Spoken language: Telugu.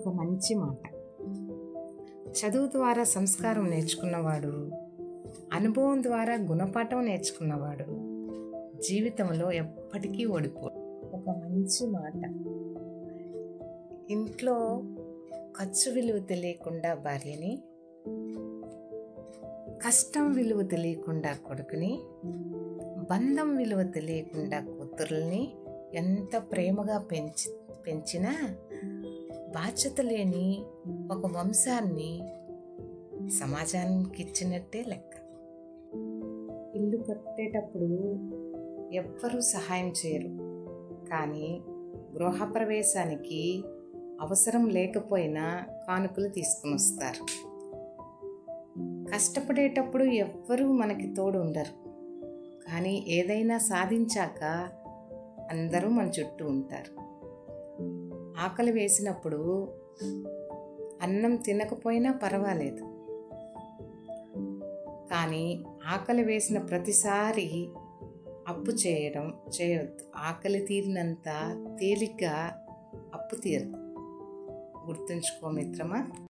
ఒక మంచి మాట. చదువు ద్వారా సంస్కారం నేర్చుకున్నవాడు, అనుభవం ద్వారా గుణపాఠం నేర్చుకున్నవాడు జీవితంలో ఎప్పటికీ ఓడిపోడు. ఒక మంచి మాట. ఇంట్లో ఖర్చు విలువ తెలియకుండా భార్యని, కష్టం విలువ తెలియకుండా కొడుకుని, బంధం విలువ తెలియకుండా కూతురుల్ని ఎంత ప్రేమగా పెంచినా బాధ్యత లేని ఒక వంశాన్ని సమాజానికి ఇచ్చినట్టే లెక్క. ఇల్లు కట్టేటప్పుడు ఎవ్వరూ సహాయం చేయరు, కానీ గృహప్రవేశానికి అవసరం లేకపోయినా కానుకలు తీసుకుని వస్తారు. కష్టపడేటప్పుడు ఎవ్వరూ మనకి తోడు ఉండరు, కానీ ఏదైనా సాధించాక అందరూ మన చుట్టూ ఉంటారు. ఆకలి వేసినప్పుడు అన్నం తినకపోయినా పర్వాలేదు, కానీ ఆకలి వేసిన ప్రతిసారి అప్పు చేయొద్దు. ఆకలి తీరినంత తేలిగ్గా అప్పు తీరదు. గుర్తుంచుకో మిత్రమా.